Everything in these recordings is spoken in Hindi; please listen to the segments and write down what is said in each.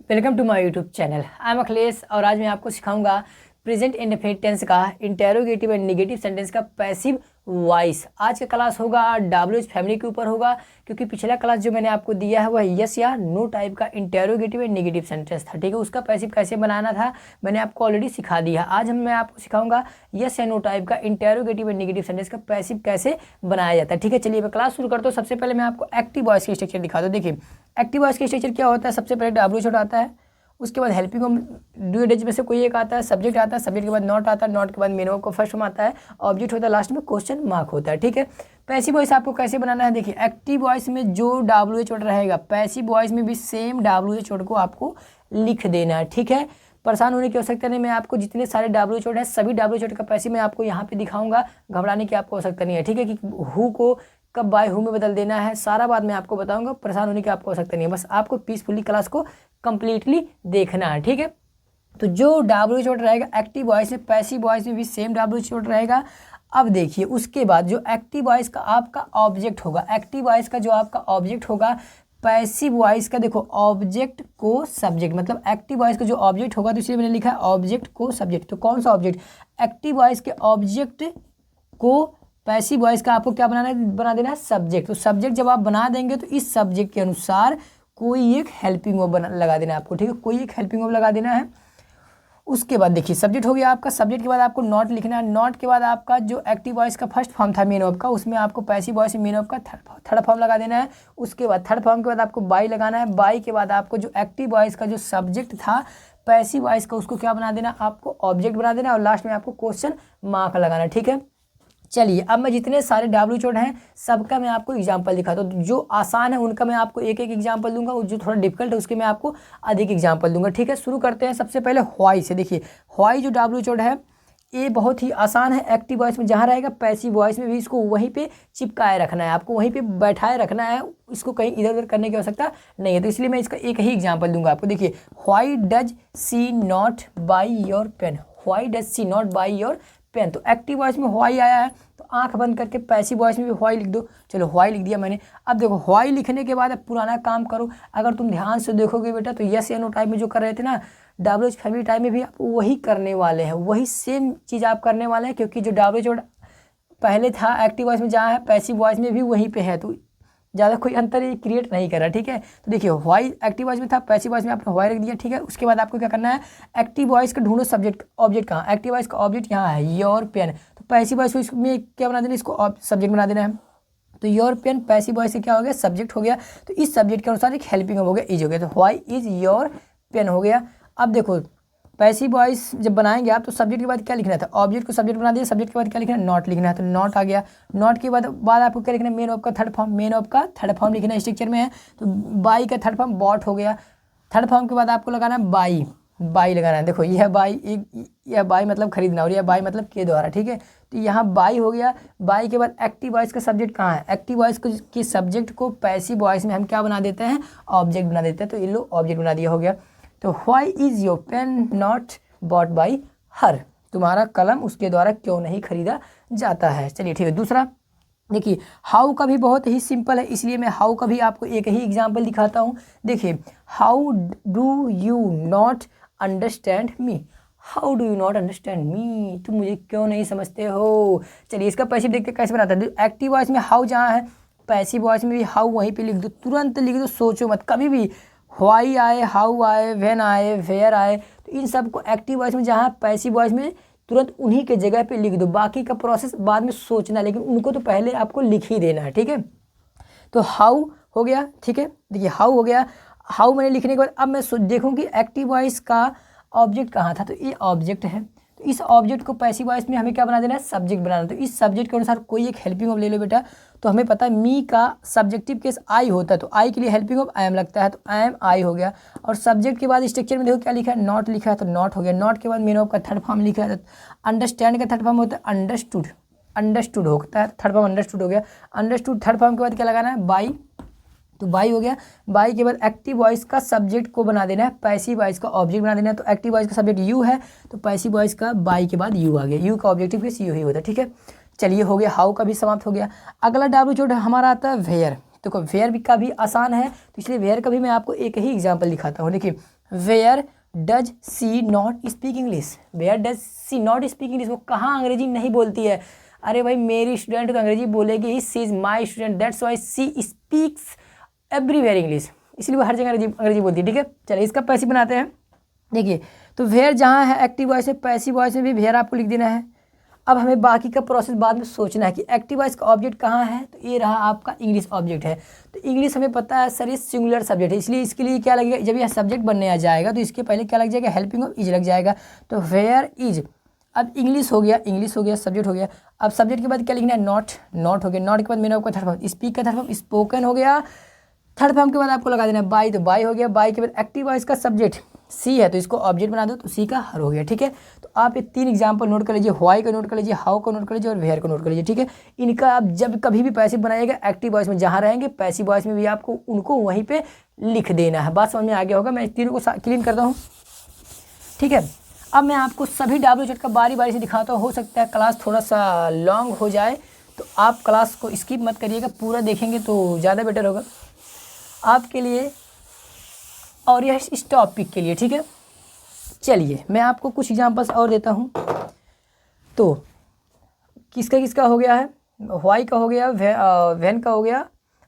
Welcome to my YouTube channel. I am Akhilesh और आज मैं आपको सिखाऊंगा प्रेजेंट इंडेफिनिट टेंस का इंटेरोगेटिव एंड नेगेटिव सेंटेंस का पैसिव वॉइस। आज का क्लास होगा डब्ल्यूएच फैमिली के ऊपर होगा, क्योंकि पिछला क्लास जो मैंने आपको दिया है वह यस या नो टाइप का इंटेरोगेटिव एंड नेगेटिव सेंटेंस था। ठीक है, उसका पैसिव कैसे बनाना था मैंने आपको ऑलरेडी सिखा दिया। आज मैं आपको सिखाऊंगा यस या नो टाइप का इंटेरोगेटिव एंड नेगेटिव सेंटेंस का पैसिव कैसे बनाया जाता है। ठीक है, चलिए मैं क्लास शुरू करता हूँ। सबसे पहले मैं आपको एक्टिव वॉइस की स्ट्रक्चर दिखा दूँ। देखिए एक्टिव वॉइस की स्ट्रक्चर क्या होता है, सबसे पहले डब्ल्यूएच आता है, उसके बाद हेल्पिंग डू डेज में से कोई एक आता है, सब्जेक्ट आता है, सब्जेक्ट के बाद नॉट आता है, नॉट के बाद मेन वर्ब का फर्स्ट फॉर्म आता है, ऑब्जेक्ट होता है, लास्ट में क्वेश्चन मार्क होता है। ठीक है, पैसिव वॉइस आपको कैसे बनाना है, देखिए एक्टिव वॉइस में जो डब्ल्यूएच वर्ड रहेगा पैसिव वॉइस में भी सेम डब्ल्यूएच वर्ड को आपको लिख देना है। ठीक है, परेशान होने की आवश्यकता नहीं, मैं आपको जितने सारे डब्ल्यूएच वर्ड है सभी डब्ल्यूएच वर्ड का पैसिव मैं आपको यहाँ पे दिखाऊंगा, घबराने की आपको आवश्यकता नहीं है। ठीक है, कि हु को कब बाय हु में बदल देना है सारा बात मैं आपको बताऊंगा, परेशान होने की आपको आवश्यकता नहीं है, बस आपको पीसफुली क्लास को कंप्लीटली देखना है। ठीक है, तो जो डब्ल्यूएच वर्ड रहेगा एक्टिव वॉइस में पैसिव वॉइस में भी सेम डब्ल्यूएच वर्ड रहेगा। अब देखिए उसके बाद जो एक्टिव वॉइस का आपका ऑब्जेक्ट होगा, एक्टिव वॉइस का जो आपका ऑब्जेक्ट होगा पैसिव वॉइस का, देखो ऑब्जेक्ट को सब्जेक्ट, मतलब एक्टिव वॉइस का जो ऑब्जेक्ट होगा तो इसलिए मैंने लिखा है ऑब्जेक्ट को सब्जेक्ट। तो कौन सा ऑब्जेक्ट, एक्टिव वॉइस के ऑब्जेक्ट को पैसिव वॉइस का आपको क्या बना देना है, सब्जेक्ट। तो सब्जेक्ट जब आप बना देंगे तो इस सब्जेक्ट के अनुसार कोई एक हेल्पिंग वर्ब लगा देना है आपको। ठीक है, कोई एक हेल्पिंग वर्ब लगा देना है। उसके बाद देखिए सब्जेक्ट हो गया आपका, सब्जेक्ट के बाद आपको नॉट लिखना है, नॉट के बाद आपका जो एक्टिव वॉइस का फर्स्ट फॉर्म था मेन वर्ब का, उसमें आपको पैसिव वॉइस में मेन वर्ब का थर्ड फॉर्म लगा देना है। उसके बाद थर्ड फॉर्म के बाद आपको बाई लगाना है, बाई के बाद आपको जो एक्टिव वॉइस का जो सब्जेक्ट था पैसिव वॉइस का उसको क्या बना देना, आपको ऑब्जेक्ट बना देना और लास्ट में आपको क्वेश्चन मार्क लगाना। ठीक है, चलिए अब मैं जितने सारे डब्ल्यूएच वर्ड हैं सबका मैं आपको एग्जांपल दिखाता हूँ। जो आसान है उनका मैं आपको एक एक एग्जांपल दूंगा और जो थोड़ा डिफिकल्ट है उसके मैं आपको अधिक एग्जांपल दूंगा। ठीक है, शुरू करते हैं। सबसे पहले व्हाई से। देखिए व्हाई जो डब्ल्यूएच वर्ड है ये बहुत ही आसान है, एक्टिव वॉइस में जहाँ रहेगा पैसिव वॉइस में भी इसको वहीं पे चिपकाए रखना है, आपको वहीं पे बैठाए रखना है, इसको कहीं इधर उधर करने की आवश्यकता नहीं है। तो इसलिए मैं इसका एक ही एग्जाम्पल दूंगा आपको। देखिए why does she not buy your pen, why does she not buy your pen. तो एक्टिव वॉइस में व्हाई आया है तो आंख बंद करके पैसिव वॉइस में भी व्हाई लिख दो। चलो व्हाई लिख दिया मैंने। अब देखो व्हाई लिखने के बाद अब पुराना काम करो। अगर तुम ध्यान से देखोगे बेटा तो यस या नो टाइप में जो कर रहे थे ना डब्ल्यूएच फैमिली टाइप में भी आप वही करने वाले हैं, वही सेम चीज़ आप करने वाले हैं, क्योंकि जो डब्ल्यूएच वर्ड पहले था एक्टिव वॉइस में जहाँ है पैसिव वॉइस में भी वहीं पे है, तो ज़्यादा कोई अंतर ये क्रिएट नहीं कर रहा। ठीक है, तो देखिए व्हाई एक्टिव वॉइस में था, पैसिव वॉइस में आपने व्हाई रख दिया। ठीक है, उसके बाद आपको क्या करना है, एक्टिव वॉइस का ढूंढो सब्जेक्ट, ऑब्जेक्ट कहाँ, एक्टिव वॉइस का ऑब्जेक्ट यहाँ है योर पेन। तो पैसिव वॉइस को इसमें क्या बना देना, इसको सब्जेक्ट बना देना है। तो योर पेन पैसिव वॉइस से क्या हो गया, सब्जेक्ट हो गया। तो इस सब्जेक्ट के अनुसार एक हेल्पिंग हो गया, इज हो गया। तो व्हाई इज योर पेन हो गया। अब देखो पैसिव वॉइस जब बनाएंगे आप तो सब्जेक्ट के बाद क्या लिखना था, ऑब्जेक्ट को सब्जेक्ट बना दिया, सब्जेक्ट के बाद क्या लिखना है, नॉट लिखना है। तो नॉट आ गया। नॉट के बाद आपको क्या लिखना है, मेन वर्ब का थर्ड फॉर्म, मेन वर्ब का थर्ड फॉर्म लिखना है, स्ट्रक्चर में है। तो बाई का थर्ड फॉर्म बॉट हो गया। थर्ड फॉर्म के बाद आपको लगाना है बाई, बाई लगाना है। देखो यह बाई, यह बाई मतलब खरीदना और यह बाई मतलब के द्वारा। ठीक है, तो यहाँ बाई हो गया। बाई के बाद एक्टिव वॉइस का सब्जेक्ट कहाँ है, एक्टिव वॉइस के सब्जेक्ट को पैसिव वॉइस में हम क्या बना देते हैं, ऑब्जेक्ट बना देते हैं। तो ये लो ऑब्जेक्ट बना दिया, हो गया। तो why is your pen not bought by her, तुम्हारा कलम उसके द्वारा क्यों नहीं खरीदा जाता है। चलिए ठीक है, दूसरा देखिए हाउ का भी बहुत ही सिंपल है, इसलिए मैं हाउ का भी आपको एक ही एग्जांपल दिखाता हूँ। देखिए how do you not understand me, how do you not understand me, तुम मुझे क्यों नहीं समझते हो। चलिए इसका पैसिव देखते कैसे बनाता है। एक्टिव वॉइस में हाउ जहाँ है पैसिव वॉइस में भी हाउ वहीं पे लिख दो, तुरंत लिख दो, सोचो मत कभी भी। व्हाई आए, हाउ आए, व्हेन आए, वेयर आए, तो इन सब को एक्टिव वॉइस में जहाँ पैसिव वॉइस में तुरंत उन्हीं के जगह पे लिख दो, बाकी का प्रोसेस बाद में सोचना, लेकिन उनको तो पहले आपको लिख ही देना है। ठीक है, तो हाउ हो गया। ठीक है, देखिए हाउ हो गया। हाउ मैंने लिखने के बाद अब मैं देखूँ कि एक्टिव वॉइस का ऑब्जेक्ट कहाँ था, तो ये ऑब्जेक्ट है। तो इस ऑब्जेक्ट को पैसिव वॉइस में हमें क्या बना देना है, सब्जेक्ट बनाना। तो इस सब्जेक्ट के अनुसार कोई एक हेल्पिंग वर्ब ले लो बेटा। तो हमें पता है मी का सब्जेक्टिव केस आई होता है, तो आई के लिए हेल्पिंग वर्ब आई एम लगता है, तो आई एम आई हो गया। और सब्जेक्ट के बाद स्ट्रक्चर में देखो क्या लिखा है, नॉट लिखा है, तो नॉट हो गया। नॉट के बाद मेन वर्ब का थर्ड फॉर्म लिखा है, तो अंडरस्टैंड का थर्ड फॉर्म होता है अंडरस्टूड, अंडरस्टूड होता है, थर्ड फॉर्म अंडरस्टूड हो गया। अंडरस्टूड थर्ड फॉर्म के बाद क्या लगाना है, बाई, तो बाई हो गया। बाई के बाद एक्टिव वॉइस का सब्जेक्ट को बना देना है, पैसिव वॉइस का ऑब्जेक्ट बना देना है। तो एक्टिव वॉइस का सब्जेक्ट यू है, तो पैसिव वॉइस का बाई के बाद यू आ गया, यू का ऑब्जेक्टिव केस यू ही होता है। ठीक है, चलिए हो गया, हाउ का भी समाप्त हो गया। अगला डब्ल्यू जो हमारा आता है वेयर। देखो वेयर का भी आसान है, तो इसलिए वेयर का भी मैं आपको एक ही एग्जाम्पल दिखाता हूँ। देखिए where does she not speak English, where does she not speak English, वो कहाँ अंग्रेजी नहीं बोलती है। अरे भाई मेरी स्टूडेंट तो अंग्रेजी बोलेगी ही, she is my student, that's why she speaks everywhere English, इसलिए वो हर जगह अंग्रेजी बोलती है। ठीक है, चलिए इसका पैसिव बनाते हैं। देखिए तो वेयर जहाँ है एक्टिव वॉइस में, पैसिव वॉइस में भी वेयर आपको लिख देना है। अब हमें बाकी का प्रोसेस बाद में सोचना है कि एक्टिव वॉइस का ऑब्जेक्ट कहाँ है, तो ये रहा आपका इंग्लिश ऑब्जेक्ट है। तो इंग्लिश हमें पता है सर ये सिंगुलर सब्जेक्ट है, इसलिए इसके लिए क्या लगेगा, जब यह सब्जेक्ट बनने आ जाएगा तो इसके पहले क्या लग जाएगा, हेल्पिंग ऑफ इज लग जाएगा। तो वेयर इज, अब इंग्लिश हो गया, इंग्लिश हो गया, सब्जेक्ट हो गया। अब सब्जेक्ट के बाद क्या लिखना है, नॉट, नॉट हो गया। नॉट के बाद मेरा आपका थर्ड फॉर्म, स्पीक का थर्ड फॉर्म स्पोकन हो गया। थर्ड फॉर्म के बाद आपको लगा देना है बाई, तो बाई हो गया। बाई के बाद एक्टिव वॉइस का सब्जेक्ट सी है तो इसको ऑब्जेक्ट बना दो, तो सी का हर हो गया। ठीक है, तो आप ये 3 एग्जाम्पल नोट कर लीजिए, व्हाई को नोट कर लीजिए, हाउ को नोट कर लीजिए और वेयर को नोट कर लीजिए। ठीक है, इनका आप जब कभी भी पैसिव बनाइएगा एक्टिव वॉइस में जहाँ रहेंगे, पैसिव वॉइस में भी आपको उनको वहीं पे लिख देना है। बात समझ में आ गया होगा, मैं तीनों को क्लीन करता हूँ। ठीक है, अब मैं आपको सभी WH का बारी बारी से दिखाता हूँ। हो सकता है क्लास थोड़ा सा लॉन्ग हो जाए, तो आप क्लास को स्किप मत करिएगा, पूरा देखेंगे तो ज़्यादा बेटर होगा आपके लिए और यह इस टॉपिक के लिए। ठीक है, चलिए मैं आपको कुछ एग्जांपल्स और देता हूँ। तो किसका किसका हो गया है, व्हाई का हो गया, वेन का हो गया,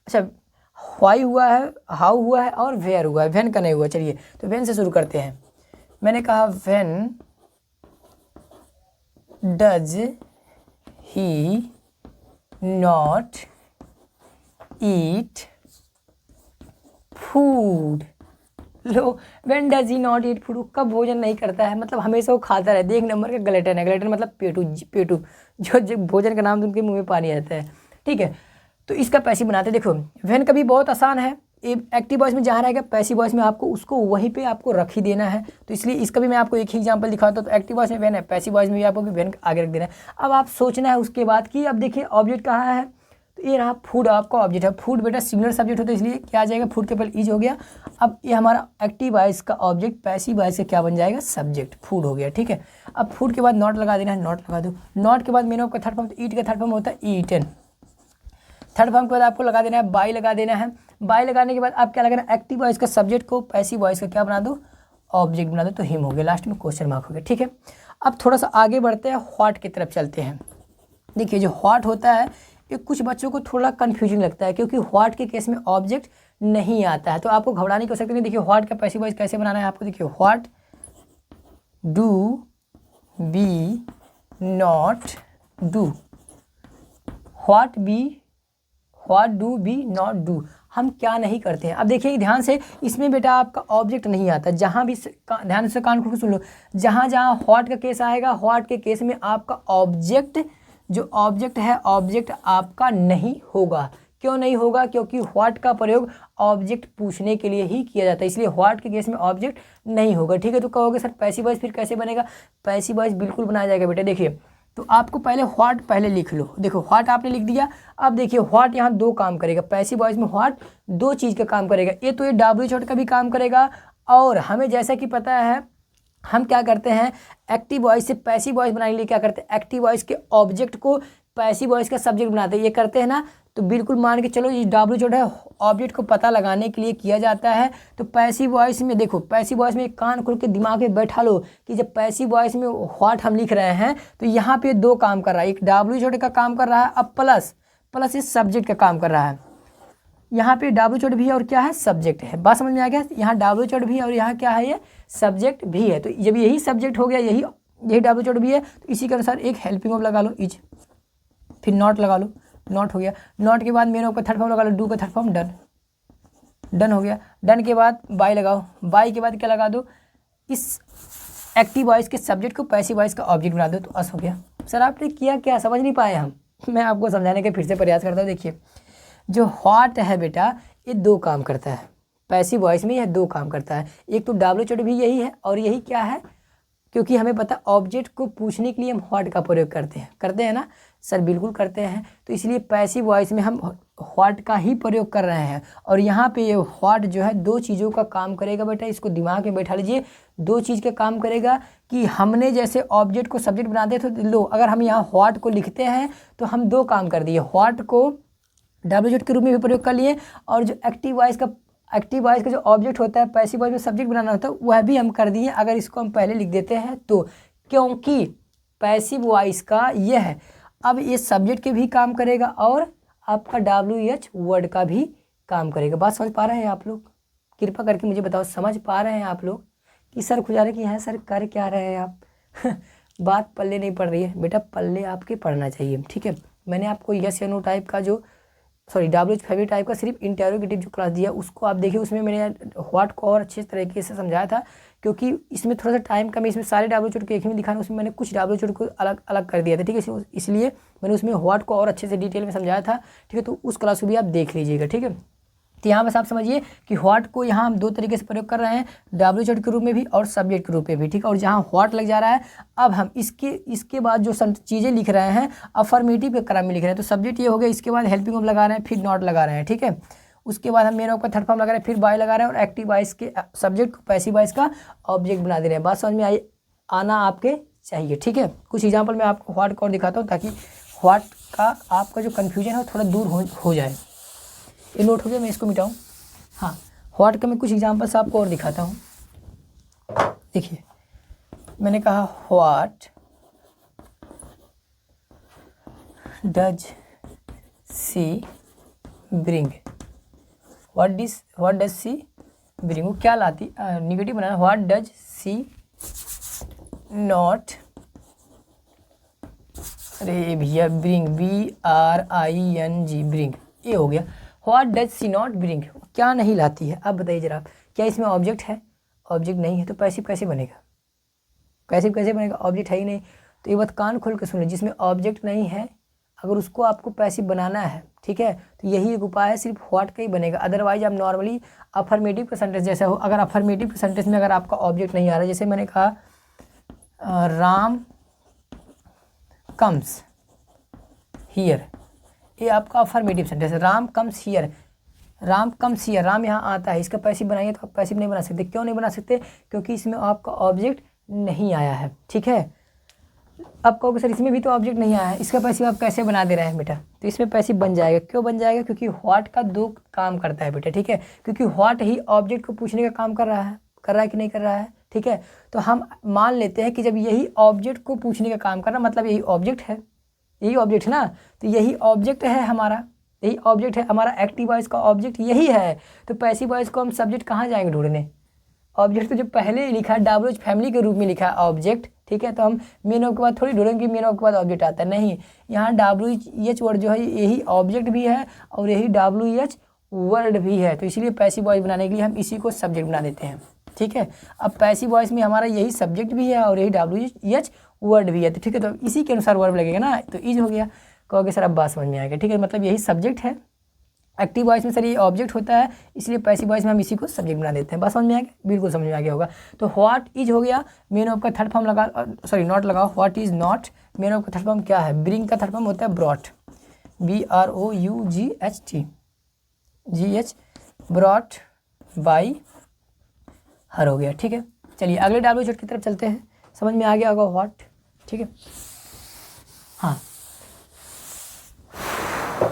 अच्छा व्हाई हुआ है, हाउ हुआ है और वेयर हुआ है, वेन का नहीं हुआ। चलिए तो वेन से शुरू करते हैं। मैंने कहा when does he not eat food. Low, when does he not eat food, कब भोजन नहीं करता है, मतलब हमेशा वो खाता रहता है। 1 नंबर का ग्लटन है, ग्लटन मतलब पेटू, पेटू जो भोजन का नाम तो उनके मुंह में पानी आता है। ठीक है, तो इसका पैसिव बनाते हैं। देखो व्हेन का भी बहुत आसान है, एक्टिव वॉइस में जहाँ रहेगा पैसिव वॉइस में आपको उसको वहीं पे आपको रख ही देना है। तो इसलिए इसका भी मैं आपको एक ही एग्जांपल दिखाता हूँ। तो एक्टिव वॉइस में वेन है, पैसिव वॉइस में भी आपको वेन आगे रख देना है। अब आप सोचना है उसके बाद कि अब देखिए ऑब्जेक्ट कहाँ है, तो ये रहा फूड आपका ऑब्जेक्ट है। फूड बेटा सिंगुलर सब्जेक्ट होता है, इसलिए क्या आ जाएगा, फूड के ऊपर इज हो गया। अब ये हमारा एक्टिव वॉइस का ऑब्जेक्ट पैसिव वॉइस से क्या बन जाएगा, सब्जेक्ट, फूड हो गया। ठीक है, अब फूड के बाद नॉट लगा देना है, नॉट लगा दो। नॉट के बाद मेन ऑफ का थर्ड फॉर्म, तो ईट का थर्ड फॉर्म होता है ईटन। थर्ड फॉर्म के बाद आपको लगा देना है बाई, लगा देना है। बाई लगाने के बाद आप क्या लगाना, एक्टिव वॉइस का सब्जेक्ट को पैसिव वॉइस का क्या बना दो, ऑब्जेक्ट बना दो, तो हिम हो गया। लास्ट में क्वेश्चन मार्क हो गया। ठीक है, अब थोड़ा सा आगे बढ़ते हैं, व्हाट की तरफ चलते हैं। देखिए जो व्हाट होता है ये कुछ बच्चों को थोड़ा कन्फ्यूजिंग लगता है, क्योंकि व्हाट के केस में ऑब्जेक्ट नहीं आता है। तो आपको घबराने की आवश्यकता नहीं। देखिए व्हाट का पैसिव वॉइस कैसे बनाना है आपको। देखिए what do we not do, what do we not do, हम क्या नहीं करते हैं। अब देखिए ध्यान से, इसमें बेटा आपका ऑब्जेक्ट नहीं आता। जहाँ भी ध्यान से कान खोल के सुन लो, जहाँ जहाँ व्हाट का केस आएगा, व्हाट के केस में आपका ऑब्जेक्ट, जो ऑब्जेक्ट है, ऑब्जेक्ट आपका नहीं होगा। क्यों नहीं होगा, क्योंकि व्हाट का प्रयोग ऑब्जेक्ट पूछने के लिए ही किया जाता है, इसलिए व्हाट के केस में ऑब्जेक्ट नहीं होगा। ठीक है, तो कहोगे सर पैसिव वॉइस फिर कैसे बनेगा, पैसिव वॉइस बिल्कुल बनाया जाएगा बेटा। देखिए तो आपको पहले व्हाट पहले लिख लो। देखो व्हाट आपने लिख दिया। अब देखिए व्हाट यहाँ 2 काम करेगा, पैसिव वॉइस में व्हाट 2 चीज़ का काम करेगा। ये तो ये WH का भी काम करेगा, और हमें जैसा कि पता है हम क्या करते हैं, एक्टिव वॉइस से पैसिव वॉइस बनाने के लिए क्या करते हैं, एक्टिव वॉइस के ऑब्जेक्ट को पैसिव वॉइस का सब्जेक्ट बनाते हैं। ये करते हैं ना, तो बिल्कुल मान के चलो ये WH है, ऑब्जेक्ट को पता लगाने के लिए किया जाता है। तो पैसिव वॉइस में देखो, पैसिव वॉइस में कान खोल के दिमाग में बैठा लो कि जब पैसिव वॉइस में व्हाट हम लिख रहे हैं तो यहाँ पे 2 काम कर रहा है, एक WH का काम कर रहा है, अब प्लस इस सब्जेक्ट का काम कर रहा है। यहाँ पे WH भी है और क्या है, सब्जेक्ट है। बात समझ में आ गया, यहाँ WH भी है और यहाँ क्या है, ये सब्जेक्ट भी है। तो जब यही सब्जेक्ट हो गया, यही WH भी है, तो इसी के अनुसार एक हेल्पिंग ऑफ लगा लो इज, फिर नॉट लगा लो, नॉट हो गया। नॉट के बाद मेरे ऊपर थर्ड फॉर्म लगा लो, डू का थर्ड फॉर्म डन, डन हो गया। डन के बाद बाई लगाओ, बाई के बाद क्या लगा दो, इस एक्टिव वॉइस के सब्जेक्ट को पैसिव वॉइस का ऑब्जेक्ट बना दो, तो अस हो गया। सर आपने किया क्या, समझ नहीं पाए हम, मैं आपको समझाने के फिर से प्रयास करता हूँ। देखिए जो व्हाट है बेटा ये 2 काम करता है, पैसिव वॉइस में यह 2 काम करता है। एक तो WH भी यही है और यही क्या है, क्योंकि हमें पता ऑब्जेक्ट को पूछने के लिए हम व्हाट का प्रयोग करते हैं ना सर, बिल्कुल करते हैं। तो इसलिए पैसिव वॉइस में हम व्हाट का ही प्रयोग कर रहे हैं। और यहाँ पे ये व्हाट जो है 2 चीज़ों का काम करेगा बेटा, इसको दिमाग में बैठा लीजिए। 2 चीज़ का काम करेगा कि हमने जैसे ऑब्जेक्ट को सब्जेक्ट बनाते हैं, तो लो अगर हम यहाँ व्हाट को लिखते हैं तो हम 2 काम कर दिए, व्हाट को WH के रूप में भी प्रयोग कर लिए, और जो एक्टिव वॉइस का एक्टिव वॉइस का जो ऑब्जेक्ट होता है पैसिव वॉइस में सब्जेक्ट बनाना होता है वह भी हम कर दिए। अगर इसको हम पहले लिख देते हैं तो, क्योंकि पैसिव वॉइस का यह है, अब ये सब्जेक्ट के भी काम करेगा और आपका WH वर्ड का भी काम करेगा। बात समझ पा रहे हैं आप लोग? कृपया करके मुझे बताओ, समझ पा रहे हैं आप लोग? कि सर खुजा रहे कि हैं सर कर क्या रहे हैं आप बात पल्ले नहीं पड़ रही है बेटा, पल्ले आपके पढ़ना चाहिए, ठीक है। मैंने आपको यस या नो टाइप का जो WH फेवरेट टाइप का सिर्फ इंटेरोगेटिव जो क्लास दिया उसको आप देखिए, उसमें मैंने व्हाट को और अच्छे तरीके से समझाया था, क्योंकि इसमें थोड़ा सा टाइम कम है, इसमें सारे WH को एक ही में दिखाना, उसमें मैंने कुछ WH को अलग अलग कर दिया था, ठीक है। इसलिए मैंने उसमें व्हाट को और अच्छे से डिटेल में समझाया था, ठीक है। तो उस क्लास को भी आप देख लीजिएगा, ठीक है। तो यहाँ बस आप समझिए कि व्हाट को यहाँ हम दो तरीके से प्रयोग कर रहे हैं, WH के रूप में भी और सब्जेक्ट के रूप में भी, ठीक है। और जहाँ व्हाट लग जा रहा है, अब हम इसके बाद जो चीज़ें लिख रहे हैं अफर्मेटिव के क्रम में लिख रहे हैं। तो सब्जेक्ट ये हो गया, इसके बाद हेल्पिंग ऑफ लगा रहे हैं, फिर नॉट लगा रहे हैं, ठीक है। उसके बाद हम मेन ऑफ का थर्ड फॉर्म लगा रहे हैं, फिर बाय लगा रहे हैं और एक्टिव वॉइस के सब्जेक्ट को पैसिव वॉइस का ऑब्जेक्ट बना दे रहे हैं। बात समझ में आना आपके चाहिए, ठीक है। कुछ एग्जाम्पल मैं आपको व्हाट को और दिखाता हूँ ताकि व्हाट का आपका जो कन्फ्यूजन है थोड़ा दूर हो जाए। ये नोट हो गया, मैं इसको मिटाऊँ। हाँ, व्हाट का मैं कुछ एग्जांपल्स आपको और दिखाता हूँ। देखिए मैंने कहा what does she bring, what does she bring, वो क्या लाती, negative banana, what does she not, अरे भैया ब्रिंग, BRING ब्रिंग, ये हो गया। What does she not bring, क्या नहीं लाती है। अब बताइए जरा, क्या इसमें ऑब्जेक्ट है? ऑब्जेक्ट नहीं है, तो पैसिव कैसे बनेगा? पैसिव कैसे बनेगा? ऑब्जेक्ट है ही नहीं। तो ये बात कान खोल के सुन लीजिए, जिसमें ऑब्जेक्ट नहीं है अगर उसको आपको पैसिव बनाना है, ठीक है, तो यही एक उपाय है, सिर्फ व्हाट का ही बनेगा। अदरवाइज आप नॉर्मली अफर्मेटिव का सेंटेंस जैसा हो, अगर अफर्मेटिव के सेंटेंस में अगर आपका ऑब्जेक्ट नहीं आ रहा, जैसे मैंने कहा राम कम्स हियर, ये आपका अफर्मेटिव सेंटेंस है। Ram comes here, Ram comes here, Ram यहाँ आता है, इसका पैसिव बनाइए तो आप पैसिव नहीं बना सकते। क्यों नहीं बना सकते? क्योंकि इसमें आपका ऑब्जेक्ट नहीं आया है, ठीक है। अब कहोगे सर इसमें भी तो ऑब्जेक्ट नहीं आया है, इसका पैसिव आप कैसे बना दे रहे हैं बेटा? तो इसमें पैसिव बन जाएगा। क्यों बन जाएगा? क्योंकि व्हाट का दो काम करता है बेटा, ठीक है। क्योंकि व्हाट ही ऑब्जेक्ट को पूछने का काम कर रहा है कि नहीं कर रहा है, ठीक है। तो हम मान लेते हैं कि जब यही ऑब्जेक्ट को पूछने का काम कर रहा, मतलब यही ऑब्जेक्ट है, यही ऑब्जेक्ट है ना, तो यही ऑब्जेक्ट है हमारा, यही ऑब्जेक्ट है हमारा, एक्टिव वॉइस का ऑब्जेक्ट यही है। तो पैसिव वॉइस को हम सब्जेक्ट कहाँ जाएंगे ढूंढने? ऑब्जेक्ट तो जो पहले ही लिखा है WH फैमिली के रूप में लिखा है ऑब्जेक्ट, ठीक है। तो हम मेन ऑफ के बाद थोड़ी ढूंढेंगे कि मेन ऑफ के बाद ऑब्जेक्ट आता है, नहीं। यहाँ WH वर्ड जो है यही ऑब्जेक्ट भी है और यही WH वर्ड भी है। तो इसीलिए पैसिव वॉइस बनाने के लिए हम इसी को सब्जेक्ट बना देते हैं, ठीक है। अब पैसिव वॉइस में हमारा यही सब्जेक्ट भी है और यही WH वर्ड भी है, तो ठीक है। तो इसी के अनुसार वर्ब लगेगा ना, तो ईज हो गया। कहोगे सर अब बात समझ में आएगा, ठीक है। मतलब यही सब्जेक्ट है, एक्टिव वॉइस में सर ये ऑब्जेक्ट होता है, इसलिए पैसिव वॉइस में हम इसी को सब्जेक्ट बना देते हैं। बात समझ में आ गया? बिल्कुल समझ में आ गया होगा। तो व्हाट इज हो गया, मेन ऑफ का थर्ड फॉर्म लगा, सॉरी नॉट लगाओ, what is not, main of का थर्ड फॉर्म क्या है? ब्रिंग का थर्ड फॉर्म होता है brought, BROUGHT, brought by her हो गया, ठीक है। चलिए अगले WH की तरफ चलते हैं, समझ में आ गया होगा व्हाट, ठीक है। हाँ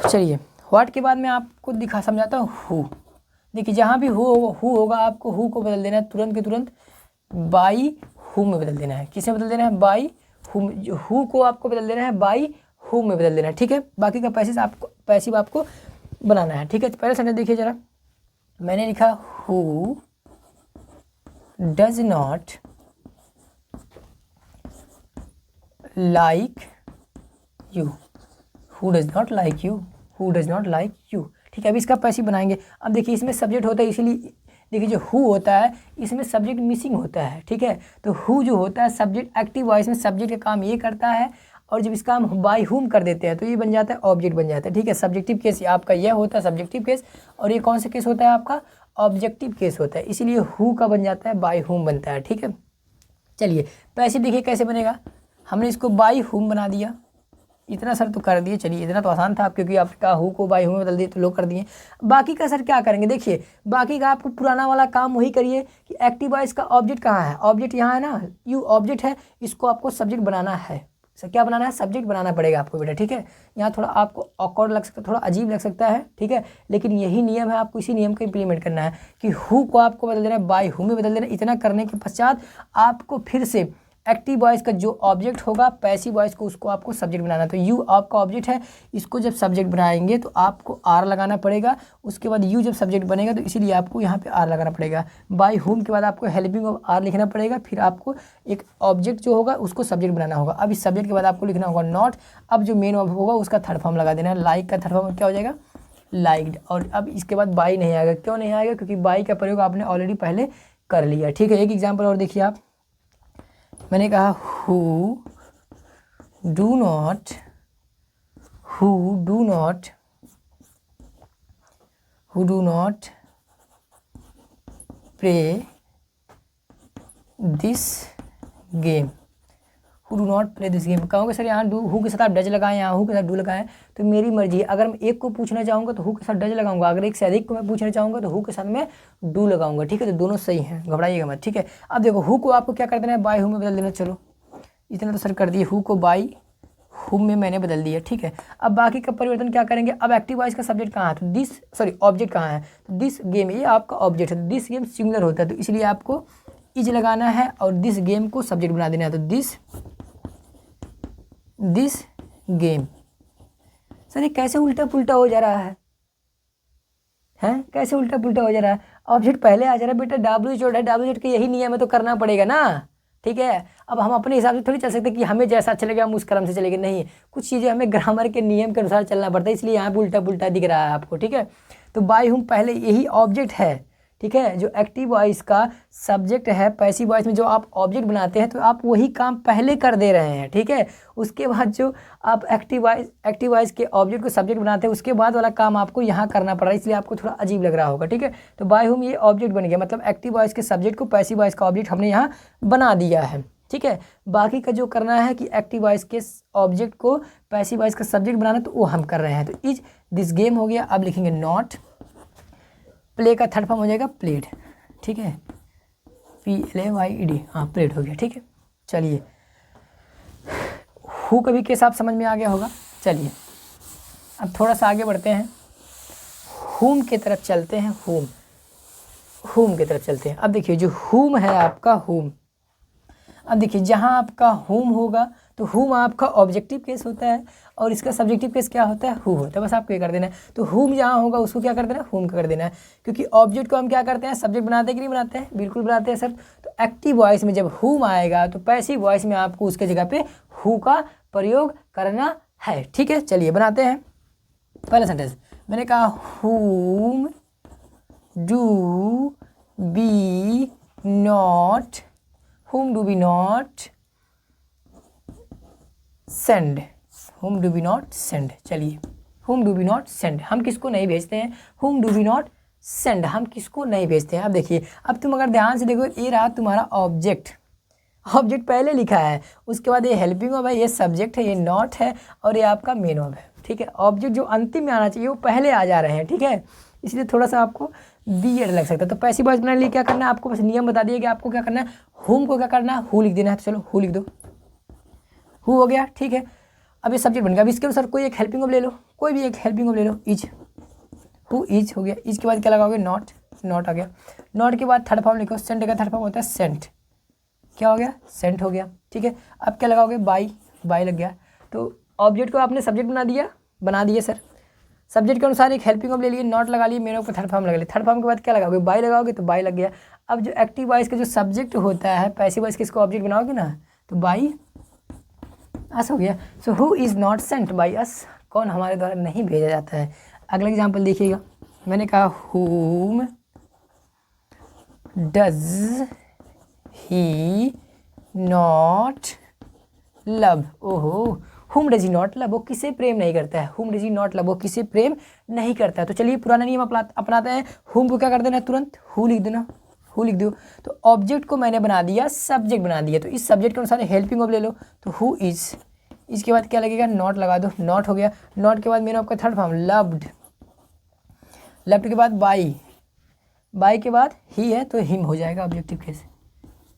चलिए व्हाट के बाद मैं आपको समझाता हूँ हु। देखिए जहाँ भी हु होगा आपको हु को बदल देना है तुरंत के तुरंत बाई हु में बदल देना है। किसे बदल देना है? By who. हु को आपको बदल देना है बाई हु में बदल देना है, ठीक है। बाकी का पैसिव आपको बनाना है, ठीक है। तो पहले सेंटेंस देखिए जरा, मैंने लिखा who does not like you, who does not like you, who does not like you, ठीक है। अभी इसका पैसिव बनाएंगे। अब देखिए इसमें सब्जेक्ट होता है, इसीलिए देखिए जो हु होता है इसमें सब्जेक्ट मिसिंग होता है, ठीक है। तो हु जो होता है सब्जेक्ट, एक्टिव वॉइस में सब्जेक्ट का काम ये करता है, और जब इसका हम बाय हुम कर देते हैं तो ये बन जाता है ऑब्जेक्ट बन जाता है, ठीक है। सब्जेक्टिव केस आपका यह होता है सब्जेक्टिव केस, और ये कौन सा केस होता है आपका? ऑब्जेक्टिव केस होता है, इसीलिए हु का बन जाता है बाय हुम बनता है, ठीक है। चलिए पैसिव देखिए कैसे बनेगा, हमने इसको बाय हुम बना दिया, इतना सर तो कर दिए। चलिए इतना तो आसान था, क्योंकि आपने कहा हु को बाय हु में बदल दिए तो लोग कर दिए। बाकी का सर क्या करेंगे? देखिए बाकी का आपको पुराना वाला काम वही करिए कि एक्टिव वॉइस का ऑब्जेक्ट कहाँ है? ऑब्जेक्ट यहाँ है ना, यू ऑब्जेक्ट है, इसको आपको सब्जेक्ट बनाना है, क्या बनाना है, सब्जेक्ट बनाना पड़ेगा आपको बेटा, ठीक है। यहाँ थोड़ा आपको ऑकवर्ड लग सकता है, थोड़ा अजीब लग सकता है, ठीक है, लेकिन यही नियम है, आपको इसी नियम को इम्प्लीमेंट करना है कि हु को आपको बदल देना है बाय हु में बदल देना है। इतना करने के पश्चात आपको फिर से एक्टिव वॉइस का जो ऑब्जेक्ट होगा पैसिव वॉइस को उसको आपको सब्जेक्ट बनाना है। तो यू आपका ऑब्जेक्ट है, इसको जब सब्जेक्ट बनाएंगे तो आपको आर लगाना पड़ेगा, उसके बाद यू जब सब्जेक्ट बनेगा तो इसीलिए आपको यहाँ पे आर लगाना पड़ेगा। बाय होम के बाद आपको हेल्पिंग ऑफ आर लिखना पड़ेगा, फिर आपको एक ऑब्जेक्ट जो होगा उसको सब्जेक्ट बनाना होगा। अब इस सब्जेक्ट के बाद आपको लिखना होगा नॉट। अब जो मेन ऑब्जेक्ट होगा उसका थर्ड फॉर्म लगा देना है, लाइक का थर्ड फॉर्म क्या हो जाएगा, लाइक्ड। और अब इसके बाद बाई नहीं आएगा, क्यों नहीं आएगा, क्योंकि बाई का प्रयोग आपने ऑलरेडी पहले कर लिया, ठीक है। एक एग्जाम्पल और देखिए आप, मैंने कहा who do not play this game, who do not play this game. कहोगे सर यहाँ डू हु के साथ आप डज लगाएं, यहाँ हु के साथ डू लगाएं, तो मेरी मर्जी है। अगर मैं एक को पूछना चाहूँगा तो हु के साथ डज लगाऊंगा, अगर एक से अधिक को मैं पूछना चाहूँगा तो हु के साथ मैं डू लगाऊंगा, ठीक है। तो दोनों सही हैं, घबराइएगा मत, ठीक है। अब देखो हु को आपको क्या कर देना है, बाय हु में बदल देना। चलो इतना तो सर कर दिए, हु को बाई हु में मैंने बदल दिया, ठीक है। अब बाकी का परिवर्तन क्या करेंगे, अब एक्टिव वॉइस का सब्जेक्ट कहाँ है, तो दिस ऑब्जेक्ट कहाँ है, तो दिस गेम, ये आपका ऑब्जेक्ट है। दिस गेम सिंगुलर होता है तो इसलिए आपको इज लगाना है और दिस गेम को सब्जेक्ट बना देना है। तो दिस गेम। सर ये कैसे उल्टा पुल्टा हो जा रहा है, हैं कैसे उल्टा पुल्टा हो जा रहा है, ऑब्जेक्ट पहले आ जा रहा है बेटा, WH है, WH का यही नियम है तो करना पड़ेगा ना, ठीक है। अब हम अपने हिसाब से थोड़ी चल सकते कि हमें जैसा चलेगा हम उस क्रम से चलेंगे, नहीं, कुछ चीज़ें हमें ग्रामर के नियम के अनुसार चलना पड़ता है, इसलिए यहाँ पे उल्टा पुल्टा दिख रहा है आपको, ठीक है। तो बाय हुम पहले यही ऑब्जेक्ट है, ठीक है, जो एक्टिव वॉइस का सब्जेक्ट है। पैसिव वॉइस में जो आप ऑब्जेक्ट बनाते हैं तो आप वही काम पहले कर दे रहे हैं, ठीक है। उसके बाद जो आप एक्टिव वॉइस के ऑब्जेक्ट को सब्जेक्ट बनाते हैं उसके बाद वाला काम आपको यहाँ करना पड़ रहा है, इसलिए आपको थोड़ा अजीब लग रहा होगा, ठीक है। तो बाय हुम ये ऑब्जेक्ट बन गया, मतलब एक्टिव वॉइस के सब्जेक्ट को पैसिव वॉइस का ऑब्जेक्ट हमने यहाँ बना दिया है, ठीक है। बाकी का जो करना है कि एक्टिव वॉइस के ऑब्जेक्ट को पैसिव वॉइस का सब्जेक्ट बनाना, तो वो हम कर रहे हैं। तो इज दिस गेम हो गया। अब लिखेंगे नॉट, प्ले का थर्ड फॉर्म हो जाएगा प्लेड, ठीक है, PLAYED, हाँ प्लेड हो गया, ठीक है। चलिए हु कभी के साथ समझ में आ गया होगा। चलिए अब थोड़ा सा आगे बढ़ते हैं, हुम की तरफ चलते हैं, हुम की तरफ चलते हैं। अब देखिए जो हुम है आपका हुम, अब देखिए जहाँ आपका हुम होगा तो हुम आपका ऑब्जेक्टिव केस होता है और इसका सब्जेक्टिव केस क्या होता है, हु होता है। बस आपको ये कर देना है। तो हुम जहाँ होगा उसको क्या कर देना है, हुम का कर देना है, क्योंकि ऑब्जेक्ट को हम क्या करते हैं, सब्जेक्ट बनाते हैं कि नहीं बनाते हैं, बिल्कुल बनाते हैं सर। तो एक्टिव वॉइस में जब हुम आएगा तो पैसिव वॉइस में आपको उसके जगह पे हु का प्रयोग करना है, ठीक है। चलिए बनाते हैं पहला सेंटेंस। मैंने कहा whom do we not, whom do we not send, whom do we not send। चलिए whom do we not send, हम किसको नहीं भेजते हैं, whom do we not send, हम किसको नहीं भेजते हैं। अब देखिए, अब तुम अगर ध्यान से देखो, ये रहा तुम्हारा ऑब्जेक्ट पहले लिखा है, उसके बाद ये हेल्पिंग ऑफ है, ये सब्जेक्ट है, ये नॉट है और ये आपका मेन ऑफ है, ठीक है। ऑब्जेक्ट जो अंतिम में आना चाहिए वो पहले आ जा रहे हैं, ठीक है, इसलिए थोड़ा सा आपको वियर्ड लग सकता है। तो पैसिव वॉइस बनाने के लिए क्या करना है, आपको बस नियम बता दिए कि आपको क्या करना है, हुम को क्या करना है, हु लिख देना है। तो चलो हु लिख दो, हु हो गया, ठीक है। अब ये सब्जेक्ट बन गया। अब इसके अनुसार कोई एक हेल्पिंग ऑफ ले लो, कोई भी एक हेल्पिंग ऑफ ले लो, इज, हु इज हो गया। इज के बाद क्या लगाओगे, नॉट, नॉट आ गया। नॉट के बाद थर्ड फॉर्म लिखो, सेंट का थर्ड फॉर्म होता है सेंट, क्या हो गया, सेंट हो गया, ठीक है। अब क्या लगाओगे, बाई, बाई लग गया। तो ऑब्जेक्ट को आपने सब्जेक्ट बना दिया सर। सब्जेक्ट के अनुसार एक हेल्पिंग ऑफ ले लिए, नॉट लगा लिए, मेरे ऊपर थर्ड फॉर्म लगा लिए। थर्ड फॉर्म के बाद क्या लगाओगे, बाई लगाओगे, तो बाई लग गया। अब जो एक्टिव वॉइस का जो सब्जेक्ट होता है, पैसिव वॉइस के इसको ऑब्जेक्ट बनाओगे ना, तो बाई अस हो गया। So who is not sent by us, कौन हमारे द्वारा नहीं भेजा जाता है। अगला एग्जाम्पल देखिएगा, मैंने कहा हुम डज ही नॉट लव, ओहो, हुम डज ही नॉट लव, वो किसे प्रेम नहीं करता है, हुम डज ही नॉट लव, वो किसे प्रेम नहीं करता है। तो चलिए पुराना नियम अपनाते हैं, हुम को क्या कर देना है, तुरंत हु लिख देना, हु लिख दो। तो ऑब्जेक्ट को मैंने बना दिया, सब्जेक्ट बना दिया, तो इस सब्जेक्ट के अनुसार हेल्पिंग ऑफ ले लो, तो हु इज, इसके बाद क्या लगेगा, नॉट लगा दो, नॉट हो गया। नॉट के बाद मेरा आपका थर्ड फॉर्म लव्ड, लव्ड के बाद बाई, बाई के बाद ही है तो हिम हो जाएगा ऑब्जेक्टिव केस।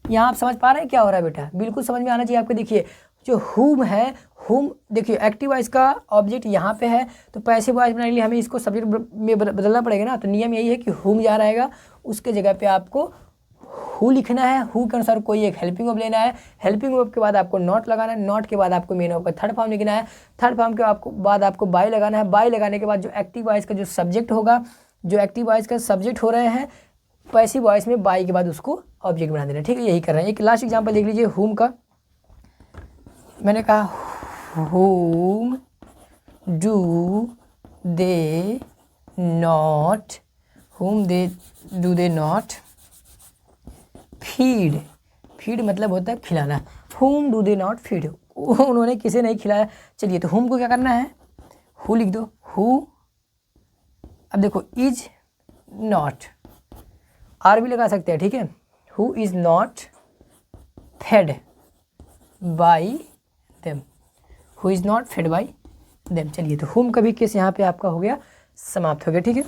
यहाँ आप समझ पा रहे हैं क्या हो रहा है बेटा, बिल्कुल समझ में आना चाहिए आपको। देखिए जो हुम है, हुम देखिए एक्टिव वॉइस का ऑब्जेक्ट यहाँ पे है, तो पैसिव वॉइस बनाने के लिए हमें इसको सब्जेक्ट में बदलना पड़ेगा ना। तो नियम यही है कि हुम जहाँ रहेगा उसके जगह पे आपको हु लिखना है, हु के अनुसार कोई एक हेल्पिंग वर्ब लेना है, हेल्पिंग वर्ब के बाद आपको नॉट लगाना है, नॉट के बाद आपको मेन वर्ब का थर्ड फॉर्म लिखना है, थर्ड फॉर्म के बाद आपको बाय लगाना है, बाय लगाने के बाद जो एक्टिव वॉइस का जो सब्जेक्ट होगा, जो एक्टिव वॉइस का सब्जेक्ट हो रहे हैं पैसिव वॉइस में बाय के बाद उसको ऑब्जेक्ट बना देना। ठीक है, यही कर रहे हैं। एक लास्ट एग्जांपल देख लीजिए हुम का। मैंने कहा हुम डू दे नॉट, हुम they do they not feed, feed मतलब होता है खिलाना, हुम डू दे नॉट फीड, उन्होंने किसे नहीं खिलाया। चलिए तो हुम को क्या करना है, हु लिख दो, हु, अब देखो इज नॉट, आर भी लगा सकते हैं, ठीक है, who is not fade by them, who is not fade by them. चलिए तो हुम का भी केस यहाँ पे आपका हो गया, समाप्त हो गया। ठीक है,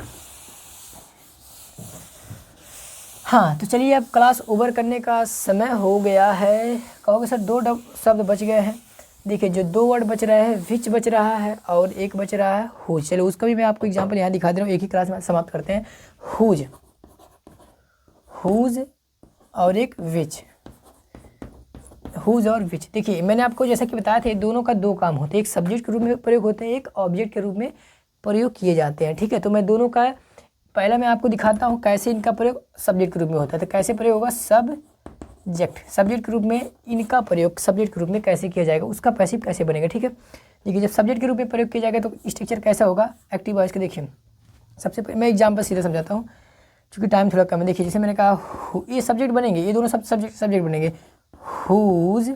हाँ तो चलिए अब क्लास ओवर करने का समय हो गया है। कहोगे सर दो शब्द बच गए हैं। देखिए जो दो वर्ड बच रहे हैं, विच बच रहा है और एक बच रहा है हुज। चलिए उसका भी मैं आपको एग्जांपल यहाँ दिखा दे रहा हूँ, एक ही क्लास में समाप्त करते हैं। हुज, हुज और एक विच, हुज और विच। देखिए मैंने आपको जैसा कि बताया था दोनों का दो काम होते हैं, एक सब्जेक्ट के रूप में प्रयोग होते हैं, एक ऑब्जेक्ट के रूप में प्रयोग किए जाते हैं। ठीक है, तो मैं दोनों का पहला मैं आपको दिखाता हूँ कैसे इनका प्रयोग सब्जेक्ट के रूप में होता है। तो कैसे प्रयोग होगा, सब्जेक्ट, सब्जेक्ट के रूप में इनका प्रयोग सब्जेक्ट के रूप में कैसे किया जाएगा, उसका पैसिव कैसे बनेगा। ठीक है, देखिए जब सब्जेक्ट के रूप में प्रयोग किया जाएगा तो स्ट्रक्चर कैसा होगा एक्टिव वॉइस का। देखिए सबसे पहले मैं एग्जाम्पल सीधा समझाता हूँ क्योंकि टाइम थोड़ा कम है। देखिए जैसे मैंने कहा ये सब्जेक्ट बनेंगे, ये दोनों सब सब्जेक्ट बनेंगे। Whose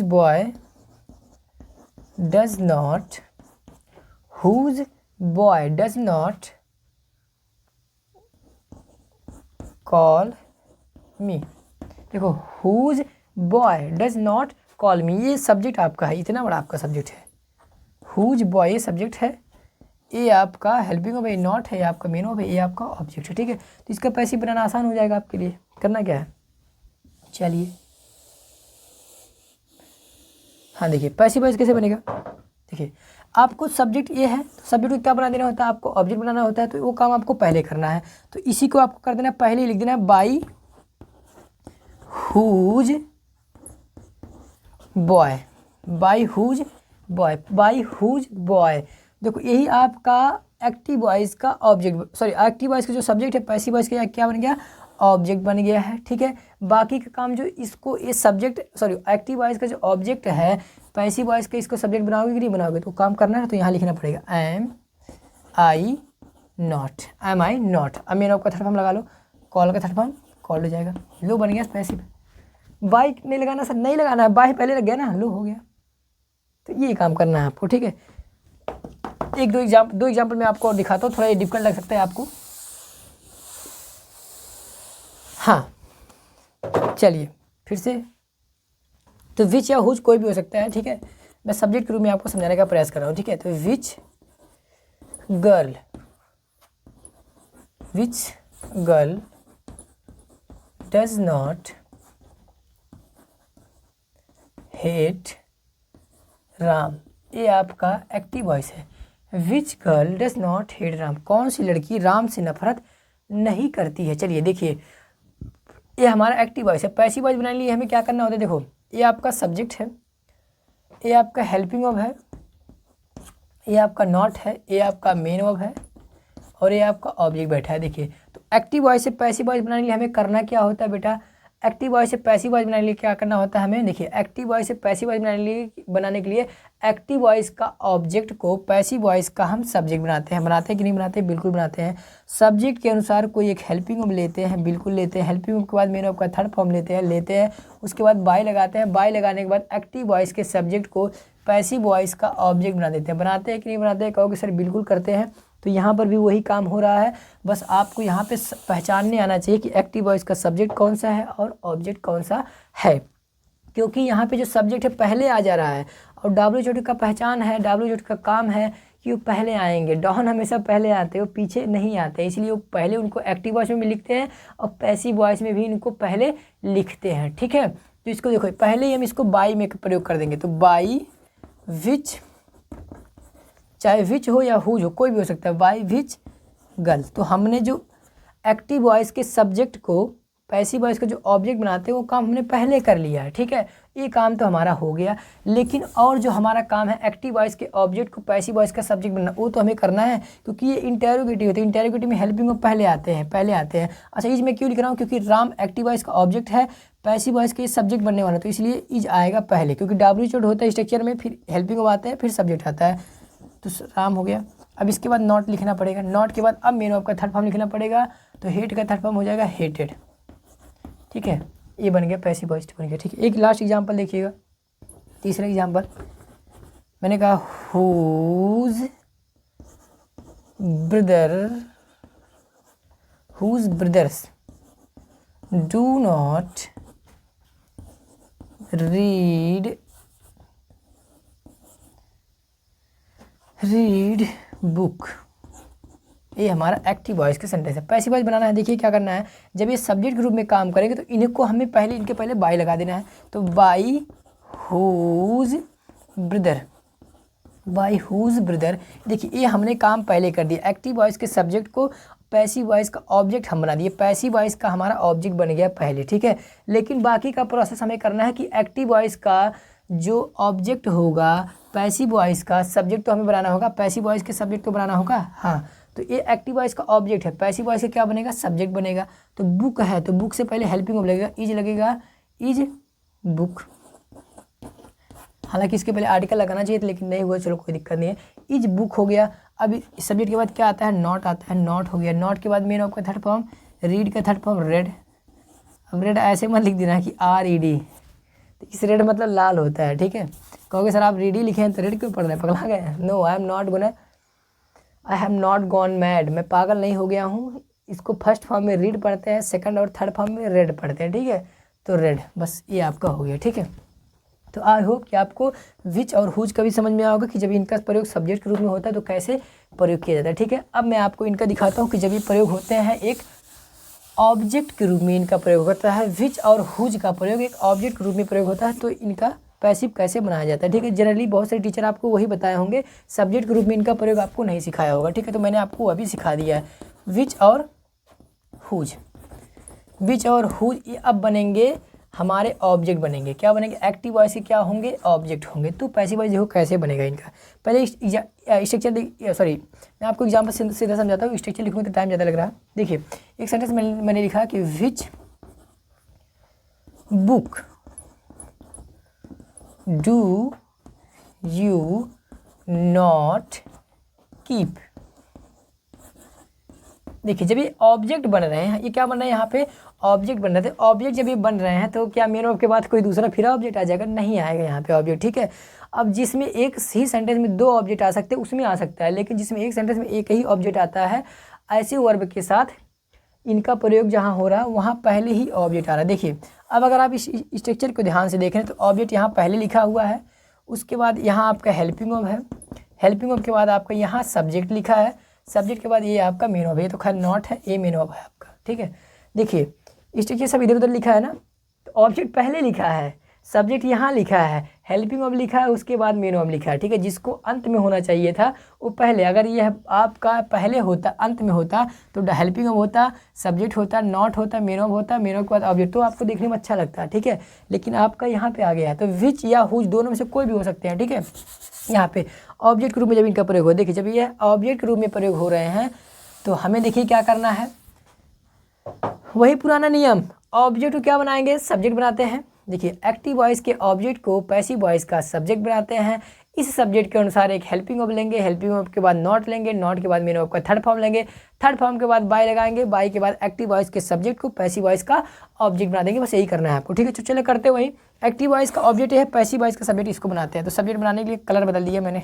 boy does not, whose boy does not call me। देखो whose boy does not call me, ये सब्जेक्ट आपका है, इतना बड़ा आपका सब्जेक्ट है। whose boy ये सब्जेक्ट है, ये आपका हेल्पिंग वर्ब है, नॉट है, ये आपका मेन वर्ब है, ये आपका ऑब्जेक्ट है। ठीक है, तो इसका पैसिव बनाना आसान हो जाएगा आपके लिए। करना क्या है, चलिए हाँ देखिए पैसिव वॉइस कैसे बनेगा। देखिए आपको सब्जेक्ट ये है, तो सब्जेक्ट को क्या बना देना होता है, आपको ऑब्जेक्ट बनाना होता है, तो वो काम आपको पहले करना है। तो इसी को आपको कर देना है, पहले लिख देना है by whose boy, by whose boy, by whose boy. देखो यही आपका एक्टिव वॉइस का ऑब्जेक्ट, सॉरी एक्टिव वॉइस का जो सब्जेक्ट है पैसिव वॉइस का क्या बन गया, ऑब्जेक्ट बन गया है। ठीक है, बाकी का काम जो इसको ये सब्जेक्ट सॉरी एक्टिव वॉइस का जो ऑब्जेक्ट है पैसिव वॉइस का इसको सब्जेक्ट बनाओगे कि नहीं बनाओगे, तो काम करना है तो यहाँ लिखना पड़ेगा am I not, am I not. अब मेन वर्ब का थर्ड फॉर्म लगा लो, कॉल का थर्ड फॉर्म कॉल हो जाएगा, लो बन गया पैसिव। बाई नहीं लगाना सर, नहीं लगाना है, बाई पहले लग गया ना, लो हो गया। तो ये काम करना है आपको। ठीक है, एक दो एग्जाम्पल मैं आपको और दिखाता हूँ, थोड़ा ये डिफिकल्ट लग सकता है आपको। हाँ चलिए फिर से, तो विच या हुज कोई भी हो सकता है। ठीक है, मैं सब्जेक्ट के रूप में आपको समझाने का प्रयास कर रहा हूँ। ठीक है, तो which girl does not hate Ram, ये आपका एक्टिव वॉइस है। Which girl does not hate Ram, कौन सी लड़की राम से नफरत नहीं करती है। चलिए देखिए ये हमारा एक्टिव वॉइस है। पैसिव वॉइस बनाने के लिए हमें क्या करना होता है, देखो ये आपका सब्जेक्ट है, ये आपका हेल्पिंग वर्ब है, ये आपका नॉट है, ये आपका मेन वर्ब है और ये आपका ऑब्जेक्ट बैठा है। देखिए तो एक्टिव वॉइस से पैसिव वॉइस बनाने के लिए हमें करना क्या होता है बेटा, एक्टिव वॉइस से पैसिव वॉइस बनाने के लिए क्या करना होता है हमें। देखिए एक्टिव वॉइस से पैसिव वॉइस बनाने के लिए एक्टिव वॉइस का ऑब्जेक्ट को पैसिव वॉइस का हम सब्जेक्ट बनाते हैं कि नहीं बनाते, बिल्कुल बनाते हैं। सब्जेक्ट के अनुसार कोई एक हेल्पिंग वर्ब लेते हैं, बिल्कुल लेते हैं। हेल्पिंग वर्ब के बाद मेन वर्ब का थर्ड फॉर्म लेते हैं, उसके बाद बाय लगाते हैं, बाय लगाने के बाद एक्टिव वॉइस के सब्जेक्ट को पैसिव वॉइस का ऑब्जेक्ट बना देते हैं। बनाते हैं कि नहीं बनाते हैं, कहोगे सर बिल्कुल करते हैं। तो यहाँ पर भी वही काम हो रहा है, बस आपको यहाँ पे पहचानने आना चाहिए कि एक्टिव वॉइस का सब्जेक्ट कौन सा है और ऑब्जेक्ट कौन सा है, क्योंकि यहाँ पे जो सब्जेक्ट है पहले आ जा रहा है और WH का पहचान है, WH का काम है कि वो पहले आएंगे। डॉन हमेशा पहले आते हैं, वो पीछे नहीं आते, इसलिए वो पहले उनको एक्टिव वॉइस में भी लिखते हैं और पैसिव वॉइस में भी इनको पहले लिखते हैं। ठीक है, तो इसको देखो पहले ही हम इसको बाई में प्रयोग कर देंगे। तो बाई विच, चाहे विच हो या हुज हो, कोई भी हो सकता है, बाई विच गर्ल। तो हमने जो एक्टिव वॉइस के सब्जेक्ट को पैसिव वॉइस का जो ऑब्जेक्ट बनाते हैं वो काम हमने पहले कर लिया है। ठीक है, ये काम तो हमारा हो गया। लेकिन और जो हमारा काम है एक्टिव वॉइस के ऑब्जेक्ट को पैसिव वॉइस का सब्जेक्ट बनाना, वो तो हमें करना है, क्योंकि ये इंटेरोगेटिव होते हैं। इंटेरोगेटिव में हेल्पिंग वर्ब पहले आते हैं। अच्छा, इज मैं क्यों लिख रहा हूँ, क्योंकि राम एक्टिव वॉइस का ऑब्जेक्ट है, पैसिव वॉइस के सब्जेक्ट बनने वाला, तो इसलिए इज आएगा पहले, क्योंकि WH होता है स्ट्रक्चर में, फिर हेल्पिंग वर्ब आते हैं, फिर सब्जेक्ट आता है। तो राम हो गया। अब इसके बाद नॉट लिखना पड़ेगा। नॉट के बाद अब मेन वर्ब का थर्ड फॉर्म लिखना पड़ेगा। तो हेट का थर्ड फॉर्म हो जाएगा हेटेड। ठीक है, ये बन गया पैसिव वॉइस बन गया। ठीक है, एक लास्ट एग्जांपल देखिएगा, तीसरा एग्जांपल मैंने कहा whose brothers do not read book. ये हमारा एक्टिव वॉइस का सेंटेंस है। पैसिव वॉइस बनाना है, देखिए क्या करना है, जब ये सब्जेक्ट के रूप में काम करेंगे तो इनको हमें पहले इनके पहले बाई लगा देना है। तो बाई हुज ब्रदर, देखिए ये हमने काम पहले कर दिया। एक्टिव वॉइस के सब्जेक्ट को पैसिव वॉइस का ऑब्जेक्ट हम बना दिए, पैसिव वॉइस का हमारा ऑब्जेक्ट बन गया पहले। ठीक है, लेकिन बाकी का प्रोसेस हमें करना है कि एक्टिव वॉइस का जो ऑब्जेक्ट होगा पैसिव वॉइस का सब्जेक्ट तो हमें बनाना होगा, पैसिव वॉइस के सब्जेक्ट तो बनाना होगा। हाँ, तो ये एक्टिव वॉइस का ऑब्जेक्ट है, पैसिव वॉइस का क्या बनेगा, सब्जेक्ट बनेगा। तो बुक है, तो बुक से पहले हेल्पिंग वर्ब लगेगा, इज बुक। हालांकि इसके पहले आर्टिकल लगाना चाहिए था, लेकिन नहीं हुआ, चलो कोई दिक्कत नहीं है। इज बुक हो गया। अब सब्जेक्ट के बाद क्या आता है, नॉट आता है, नॉट हो गया। नॉट के बाद मेन वर्ब का थर्ड फॉर्म, रीड का थर्ड फॉर्म रेड। अब रेड ऐसे मत लिख देना कि RED, तो इस रेड मतलब लाल होता है। ठीक है, कहोगे सर आप रेडी लिखे हैं तो रेड क्यों पढ़ रहे हैं, पगला गए? No, I have not gone mad, मैं पागल नहीं हो गया हूँ। इसको फर्स्ट फॉर्म में रीड पढ़ते हैं, सेकंड और थर्ड फॉर्म में रेड पढ़ते हैं। ठीक है, तो रेड, बस ये आपका हो गया। ठीक है, तो आई होप कि आपको विच और हुज का भी समझ में आया होगा कि जब इनका प्रयोग सब्जेक्ट के रूप में होता है तो कैसे प्रयोग किया जाता है। ठीक है, अब मैं आपको इनका दिखाता हूँ कि जब ये प्रयोग होते हैं एक ऑब्जेक्ट के रूप में इनका प्रयोग होता है। विच और हुज का प्रयोग एक ऑब्जेक्ट के रूप में प्रयोग होता है, तो इनका पैसिव कैसे बनाया जाता है। ठीक है, जनरली बहुत सारे टीचर आपको वही बताए होंगे, सब्जेक्ट के रूप में इनका प्रयोग आपको नहीं सिखाया होगा। ठीक है, तो मैंने आपको अभी सिखा दिया है। विच और हुज ये अब बनेंगे हमारे ऑब्जेक्ट बनेंगे। क्या बनेंगे, एक्टिव वॉइस के क्या होंगे, ऑब्जेक्ट होंगे। तो पैसिव वॉइस देखो कैसे बनेगा इनका। पहले स्ट्रक्चर, सॉरी मैं आपको एग्जाम्पल से सीधा समझाता हूँ, स्ट्रक्चर लिखूँगा तो टाइम ज़्यादा लग रहा है। देखिए एक सेंटेंस मैंने लिखा कि which book do you not keep. देखिए जब ये ऑब्जेक्ट बन रहे हैं, ये क्या बन रहा है, यहाँ पे ऑब्जेक्ट बन रहे थे। ऑब्जेक्ट जब ये बन रहे हैं तो क्या मेन वर्ब के बाद कोई दूसरा फिर ऑब्जेक्ट आ जाएगा, नहीं आएगा यहाँ पे ऑब्जेक्ट। ठीक है, अब जिसमें एक ही सेंटेंस में दो ऑब्जेक्ट आ सकते हैं उसमें आ सकता है, लेकिन जिसमें एक सेंटेंस में एक ही ऑब्जेक्ट आता है, ऐसे वर्ब के साथ इनका प्रयोग जहाँ हो रहा है वहाँ पहले ही ऑब्जेक्ट आ रहा है। देखिए अब अगर आप इस स्ट्रक्चर को ध्यान से देखें तो ऑब्जेक्ट यहाँ पहले लिखा हुआ है, उसके बाद यहाँ आपका हेल्पिंग वर्ब है, हेल्पिंग वर्ब के बाद आपका यहाँ सब्जेक्ट लिखा है, सब्जेक्ट के बाद ये आपका मेन वर्ब है। ये तो खैर नॉट है, ये मेन वर्ब है आपका। ठीक है, देखिए स्ट्रक्चर सब इधर उधर लिखा है ना, तो ऑब्जेक्ट पहले लिखा है, सब्जेक्ट यहाँ लिखा है, हेल्पिंग वर्ब लिखा है, उसके बाद मेन वर्ब लिखा है। ठीक है, जिसको अंत में होना चाहिए था वो पहले, अगर यह आपका पहले होता अंत में होता तो हेल्पिंग वर्ब होता, सब्जेक्ट होता, नॉट होता, मेन वर्ब होता, मेन वर्ब के बाद ऑब्जेक्ट, तो आपको देखने में अच्छा लगता है। ठीक है, लेकिन आपका यहाँ पे आ गया है, तो विच या हुज दोनों में से कोई भी हो सकते हैं। ठीक है, यहाँ पे ऑब्जेक्ट के रूप में जब इनका प्रयोग हो, देखिए जब ये ऑब्जेक्ट के रूप में प्रयोग हो रहे हैं तो हमें देखिए क्या करना है, वही पुराना नियम, ऑब्जेक्ट को क्या बनाएंगे, सब्जेक्ट बनाते हैं। देखिए एक्टिव वॉइस के ऑब्जेक्ट को पैसिव वॉइस का सब्जेक्ट बनाते हैं। इस सब्जेक्ट के अनुसार एक हेल्पिंग वर्ब लेंगे, हेल्पिंग वर्ब के बाद नॉट लेंगे, नॉट के बाद मेन वर्ब का थर्ड फॉर्म लेंगे, थर्ड फॉर्म के बाद बाय लगाएंगे, बाय के बाद एक्टिव वॉइस के सब्जेक्ट को पैसिव वॉइस का ऑब्जेक्ट बना देंगे। बस यही करना है आपको। ठीक है, तो चलो करते वही, एक्टिव वॉइस का ऑब्जेक्ट है, पैसिव वॉइस का सब्जेक्ट, इसको बनाते हैं। तो सब्जेक्ट बनाने के लिए कलर बदल दिया मैंने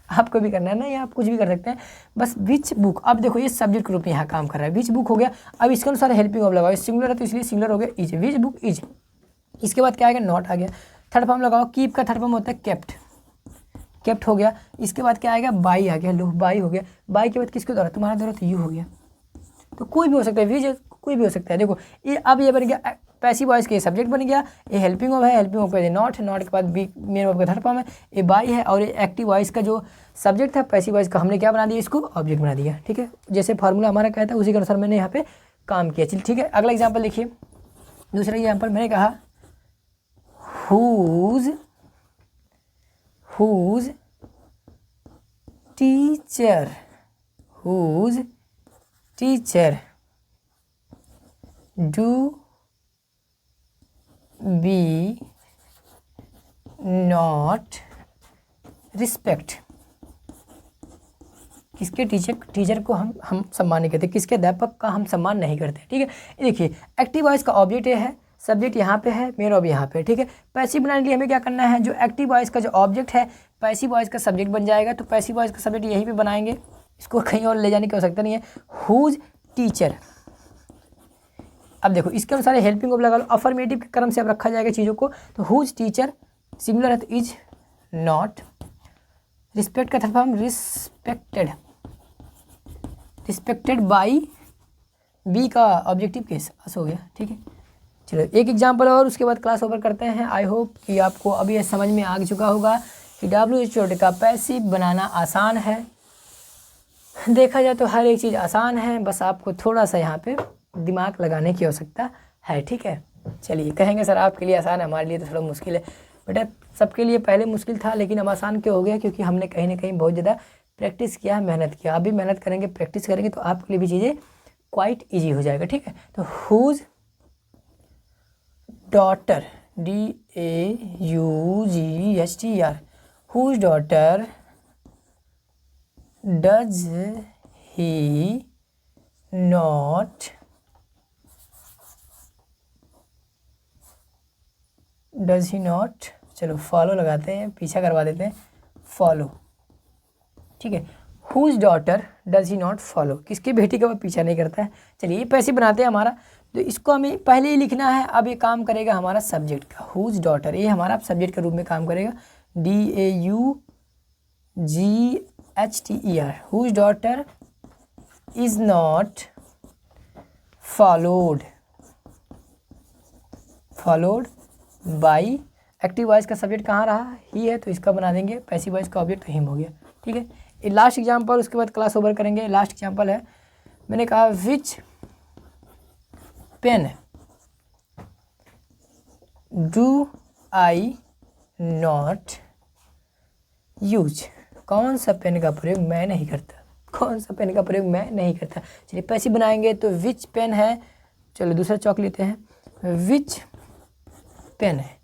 आपको भी करना है ना, या आप कुछ भी कर सकते हैं, बस विच बुक। अब देखो ये सब्जेक्ट के रूप में यहाँ काम कर रहा है, विच बुक हो गया। अब इसके अनुसार हेल्पिंग वर्ब लगाओ, सिंगुलर है तो इसलिए सिंगुलर हो गया इज, विच बुक इज। इसके बाद क्या आएगा, नॉट आ गया, थर्ड फॉर्म लगाओ, कीप का थर्ड फॉर्म होता है केप्ट, केप्ट हो गया। इसके बाद क्या आएगा, बाई आ गया, लो बाई हो गया। बाई के बाद किसके द्वारा, तुम्हारे द्वारा, तो यू हो गया। तो कोई भी हो सकता है, विच कोई भी हो सकता है। देखो ये अब ये बन गया पैसिव वॉइस के सब्जेक्ट बन गया, ये हेल्पिंग वर्ब है, हेल्पिंग वर्ब के नॉट है, नॉट के बाद बी मेन वर्ब का थर्ड फॉर्म है, ये बाई है, और ये एक्टिव वॉइस का जो सब्जेक्ट था पैसिव वॉइस का हमने क्या बना दिया, इसको ऑब्जेक्ट बना दिया। ठीक है, जैसे फार्मूला हमारा कहता है उसी के अनुसार मैंने यहाँ पे काम किया। चलिए ठीक है, अगला एग्जाम्पल देखिए। दूसरा एग्जाम्पल मैंने कहा whose teacher do we not respect। किसके टीचर को हम सम्मान नहीं करते, किसके अध्यापक का हम सम्मान नहीं करते। ठीक है, देखिए एक्टिव वॉइस का ऑब्जेक्ट ये है, सब्जेक्ट यहाँ पे है, मेन वर्ब यहाँ पे। ठीक है, पैसिव बनाने के लिए हमें क्या करना है, जो एक्टिव वॉइस का जो ऑब्जेक्ट है पैसिव वॉइस का सब्जेक्ट बन जाएगा। तो पैसिव वॉइस का सब्जेक्ट यहीं पे बनाएंगे, इसको कहीं और ले जाने की आवश्यकता नहीं है। हुज टीचर, अब देखो इसके अनुसार हेल्पिंग वर्ब लगा लो, अफर्मेटिव के क्रम से अब रखा जाएगा चीज़ों को। तो हुज टीचर सिमिलर है तो इज नॉट, रिस्पेक्ट का third form respected by, we का ऑब्जेक्टिव केस हो गया। ठीक है, चलो एक एग्जांपल और उसके बाद क्लास ओवर करते हैं। आई होप कि आपको अभी ये समझ में आ चुका होगा कि WH का पैसिव बनाना आसान है। देखा जाए तो हर एक चीज़ आसान है, बस आपको थोड़ा सा यहाँ पे दिमाग लगाने की आवश्यकता है। ठीक है, चलिए कहेंगे सर आपके लिए आसान है, हमारे लिए तो थोड़ा मुश्किल है। बेटा सबके लिए पहले मुश्किल था, लेकिन अब आसान क्यों हो गया, क्योंकि हमने कहीं ना कहीं बहुत ज़्यादा प्रैक्टिस किया, मेहनत किया। अभी मेहनत करेंगे, प्रैक्टिस करेंगे तो आपके लिए भी चीज़ें क्वाइट ईजी हो जाएगा। ठीक है, तो whose daughter DAUGHTR, whose daughter does he not चलो फॉलो लगाते हैं, पीछा करवा देते हैं, फॉलो। ठीक है, whose daughter does he not follow, किसके बेटी का वो पीछा नहीं करता है। चलिए ये पैसे बनाते हैं हमारा, तो इसको हमें पहले ही लिखना है। अब ये काम करेगा हमारा सब्जेक्ट का, whose daughter, ये हमारा सब्जेक्ट के रूप में काम करेगा। DAUGHTER, whose daughter is not followed by, active voice का सब्जेक्ट कहाँ रहा, ही है, तो इसका बना देंगे पैसिव वॉइस का ऑब्जेक्ट, तो हिम हो गया। ठीक है, ये लास्ट एग्जांपल, उसके बाद क्लास ओवर करेंगे। लास्ट एग्जांपल है, मैंने कहा which pen do I not use, कौन सा पेन का प्रयोग मैं नहीं करता, कौन सा पेन का प्रयोग मैं नहीं करता। चलिए पैसिव बनाएंगे तो विच पेन है, चलो दूसरा चौक लेते हैं, विच पेन है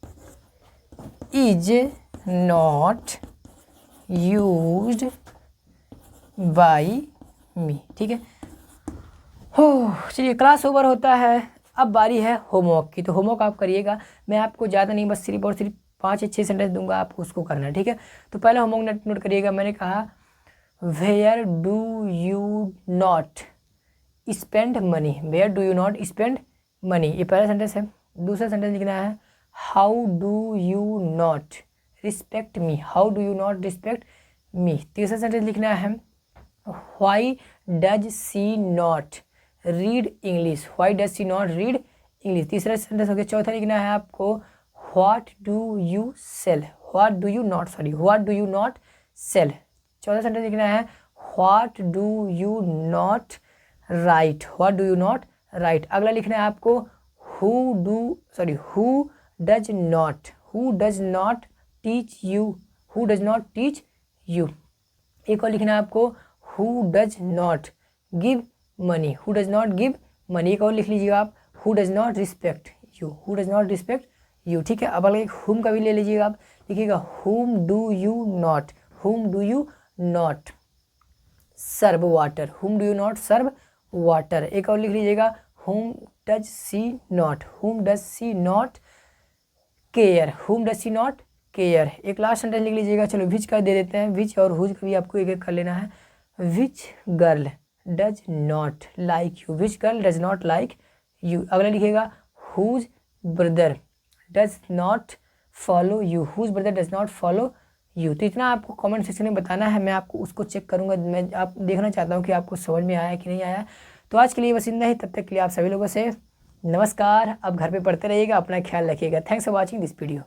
इज नॉट यूज्ड बाई मी। ठीक है, हो चलिए क्लास ओवर होता है। अब बारी है होमवर्क की, तो होमवर्क आप करिएगा। मैं आपको ज़्यादा नहीं, बस सिर्फ और सिर्फ 5 या 6 सेंटेंस दूंगा, आपको उसको करना है। ठीक है, तो पहले होमवर्क नोट करिएगा। मैंने कहा where do you not spend money, where do you not spend money, ये पहला सेंटेंस है। दूसरा सेंटेंस लिखना है how do you not respect me, how do you not respect me. तीसरा सेंटेंस लिखना है why does she not read English, why does she not read English, तीसरा सेंटेंस हो गया। चौथा लिखना है आपको what do you sell, what do you not sell. चौथा सेंटेंस लिखना है what do you not right, what do you not right. अगला लिखना है आपको who does not teach you. एक और लिखना है आपको who does not give money, एक और लिख लीजिएगा आप who does not respect you. ठीक है, अब अगला एक हुम का भी ले लीजिएगा आप, लिखिएगा whom do you not serve water, एक और लिख लीजिएगा whom does she not care, एक लास्ट सेंटेंस लिख लीजिएगा। चलो विच का दे देते हैं, विच और हुज का भी आपको एक एक कर लेना है। Which girl does not like you, अगला लिखिएगा whose brother does not follow you. तो इतना आपको कमेंट सेक्शन में बताना है, मैं आपको उसको चेक करूँगा। मैं आप देखना चाहता हूँ कि आपको समझ में आया कि नहीं आया। तो आज के लिए बस इतना ही, तब तक के लिए आप सभी लोगों से नमस्कार। अब घर पे पढ़ते रहिएगा, अपना ख्याल रखिएगा। Thanks for watching this video.